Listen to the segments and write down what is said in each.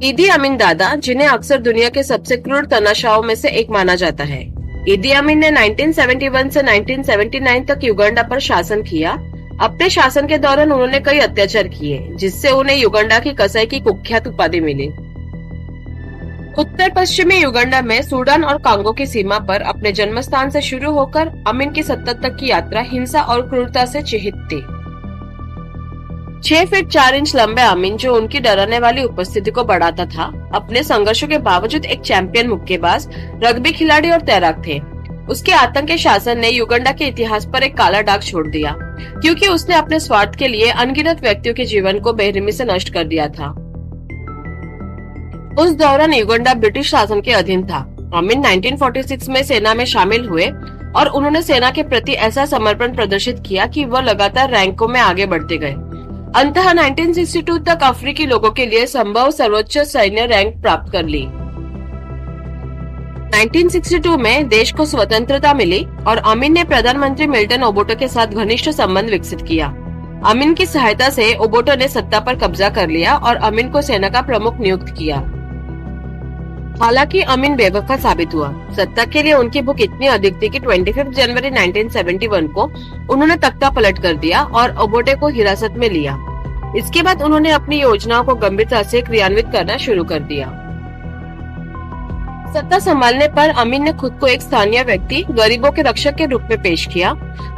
ईदी अमीन दादा, जिन्हें अक्सर दुनिया के सबसे क्रूर तानाशाहों में से एक माना जाता है। ईदी अमीन ने 1971 से 1979 तक युगांडा पर शासन किया। अपने शासन के दौरान उन्होंने कई अत्याचार किए, जिससे उन्हें युगांडा की कसाई की कुख्यात उपाधि मिली। उत्तर पश्चिमी युगांडा में सूडान और कांगो की सीमा पर अपने जन्म स्थान से शुरू होकर अमीन की सत्ता तक की यात्रा हिंसा और क्रूरता से चिहित थी। 6 फीट 4 इंच लंबे अमीन, जो उनकी डराने वाली उपस्थिति को बढ़ाता था, अपने संघर्षों के बावजूद एक चैंपियन मुक्केबाज, रग्बी खिलाड़ी और तैराक थे। उसके आतंकी शासन ने युगांडा के इतिहास पर एक काला दाग छोड़ दिया, क्योंकि उसने अपने स्वार्थ के लिए अनगिनत व्यक्तियों के जीवन को बेरहमी से नष्ट कर दिया था। उस दौरान युगांडा ब्रिटिश शासन के अधीन था। अमीन 1946 में सेना में शामिल हुए और उन्होंने सेना के प्रति ऐसा समर्पण प्रदर्शित किया कि वह लगातार रैंकों में आगे बढ़ते गए। अंततः 1962 तक अफ्रीकी लोगों के लिए संभव सर्वोच्च सैन्य रैंक प्राप्त कर ली। 1962 में देश को स्वतंत्रता मिली और अमीन ने प्रधानमंत्री मिल्टन ओबोटे के साथ घनिष्ठ संबंध विकसित किया। अमीन की सहायता से ओबोटे ने सत्ता पर कब्जा कर लिया और अमीन को सेना का प्रमुख नियुक्त किया। हालांकि अमीन बेवफा साबित हुआ। सत्ता के लिए उनकी भूख इतनी अधिक थी कि 25 जनवरी 1971 को उन्होंने तख्ता पलट कर दिया और ओबोटे को हिरासत में लिया। इसके बाद उन्होंने अपनी योजनाओं को गंभीरता से क्रियान्वित करना शुरू कर दिया। सत्ता संभालने पर अमीन ने खुद को एक स्थानीय व्यक्ति, गरीबों के रक्षक के रूप में पेश किया।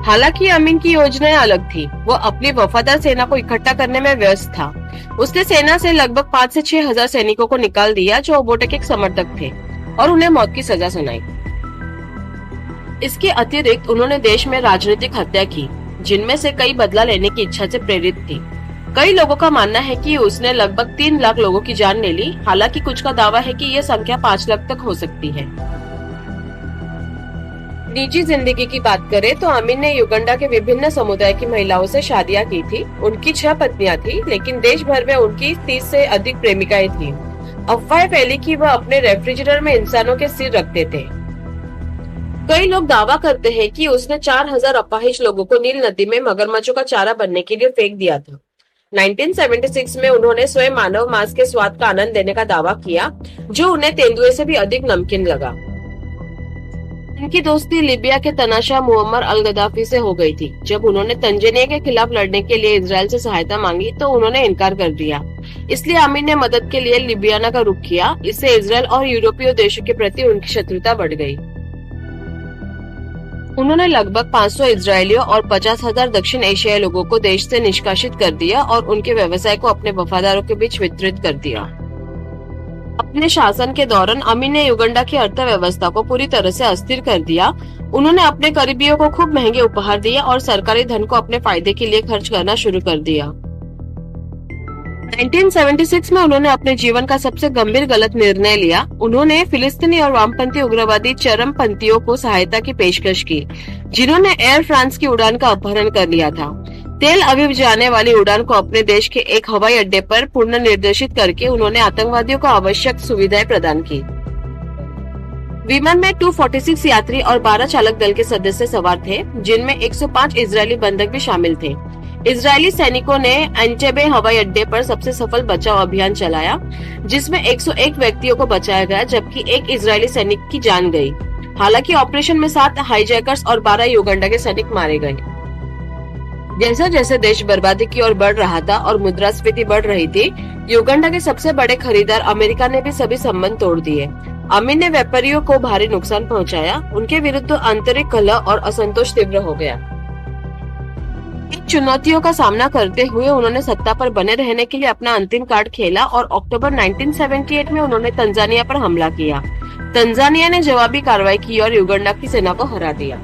हालांकि अमीन की योजनाएं अलग थी। वो अपनी वफादार सेना को इकट्ठा करने में व्यस्त था। उसने सेना से लगभग 5 से 6 हजार सैनिकों को निकाल दिया, जो ओबोटे के समर्थक थे, और उन्हें मौत की सजा सुनाई। इसके अतिरिक्त उन्होंने देश में राजनीतिक हत्या की, जिनमें से कई बदला लेने की इच्छा से प्रेरित थी। कई लोगों का मानना है कि उसने लगभग 3 लाख लोगों की जान ले ली। हालांकि कुछ का दावा है कि यह संख्या 5 लाख तक हो सकती है। निजी जिंदगी की बात करें तो अमीन ने युगांडा के विभिन्न समुदाय की महिलाओं से शादियां की थी। उनकी 6 पत्नियां थी, लेकिन देश भर में उनकी 30 से अधिक प्रेमिकाएं थीं। अफवाह फैली कि वह अपने रेफ्रिजरेटर में इंसानों के सिर रखते थे। कई लोग दावा करते हैं कि उसने 4000 अपाहिज लोगों को नील नदी में मगरमच्छों का चारा बनने के लिए फेंक दिया था। 1976 में उन्होंने स्वयं मानव मांस के स्वाद का आनंद देने का दावा किया, जो उन्हें तेंदुए से भी अधिक नमकीन लगा। उनकी दोस्ती लीबिया के तनाशाह मुअम्मर अल गद्दाफी से हो गई थी। जब उन्होंने तंजानिया के खिलाफ लड़ने के लिए इजराइल से सहायता मांगी तो उन्होंने इनकार कर दिया। इसलिए अमीन ने मदद के लिए लिबियाना का रुख किया। इससे इजराइल और यूरोपीय देशों के प्रति उनकी शत्रुता बढ़ गई। उन्होंने लगभग 500 इजरायलियों और 50,000 दक्षिण एशियाई लोगों को देश से निष्कासित कर दिया और उनके व्यवसाय को अपने वफादारों के बीच वितरित कर दिया। अपने शासन के दौरान अमीन ने युगांडा की अर्थव्यवस्था को पूरी तरह से अस्थिर कर दिया। उन्होंने अपने करीबियों को खूब महंगे उपहार दिए और सरकारी धन को अपने फायदे के लिए खर्च करना शुरू कर दिया। 1976 में उन्होंने अपने जीवन का सबसे गंभीर गलत निर्णय लिया। उन्होंने फिलिस्तीनी और वामपंथी उग्रवादी चरमपंथियों को सहायता की पेशकश की, जिन्होंने एयर फ्रांस की उड़ान का अपहरण कर लिया था। तेल अवीव जाने वाली उड़ान को अपने देश के एक हवाई अड्डे पर पुनः निर्देशित करके उन्होंने आतंकवादियों को आवश्यक सुविधाएं प्रदान की। विमान में 246 यात्री और 12 चालक दल के सदस्य सवार थे, जिनमें 105 इजरायली बंधक भी शामिल थे। इजरायली सैनिकों ने एंटेबे हवाई अड्डे पर सबसे सफल बचाव अभियान चलाया, जिसमें 101 व्यक्तियों को बचाया गया, जबकि एक इजरायली सैनिक की जान गई। हालांकि ऑपरेशन में 7 हाईजैकर्स और 12 युगांडा के सैनिक मारे गए। जैसे जैसे देश बर्बादी की ओर बढ़ रहा था और मुद्रास्फीति बढ़ रही थी, युगांडा के सबसे बड़े खरीदार अमेरिका ने भी सभी संबंध तोड़ दिए। अमीन ने व्यापारियों को भारी नुकसान पहुंचाया। उनके विरुद्ध आंतरिक कलह और असंतोष तीव्र हो गया। इन चुनौतियों का सामना करते हुए उन्होंने सत्ता पर बने रहने के लिए अपना अंतिम कार्ड खेला और अक्टूबर 1978 में उन्होंने तंजानिया पर हमला किया। तंजानिया ने जवाबी कार्रवाई की और युगांडा की सेना को हरा दिया।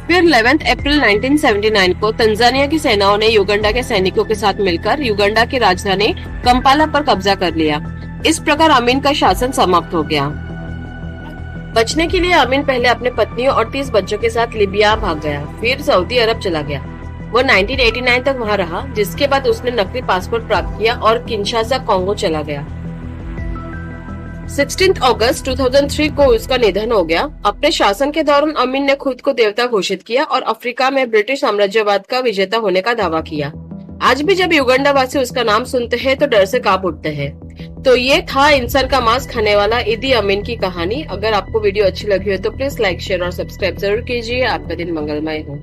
फिर 11 अप्रैल 1979 को तंजानिया की सेनाओं ने युगांडा के सैनिकों के साथ मिलकर युगांडा की राजधानी कंपाला पर कब्जा कर लिया। इस प्रकार अमीन का शासन समाप्त हो गया। बचने के लिए अमीन पहले अपने पत्नियों और 30 बच्चों के साथ लिबिया भाग गया, फिर सऊदी अरब चला गया। वो 1989 तक वहाँ रहा, जिसके बाद उसने नकली पासपोर्ट प्राप्त किया और किंशासा कांगो चला गया। 16 अगस्त 2003 को उसका निधन हो गया। अपने शासन के दौरान अमीन ने खुद को देवता घोषित किया और अफ्रीका में ब्रिटिश साम्राज्यवाद का विजेता होने का दावा किया। आज भी जब युगांडा वासी उसका नाम सुनते हैं तो डर से कांप उठते हैं। तो ये था इंसान का मांस खाने वाला इदी अमीन की कहानी। अगर आपको वीडियो अच्छी लगी हो तो प्लीज लाइक, शेयर और सब्सक्राइब जरूर कीजिए। आपका दिन मंगलमय हो।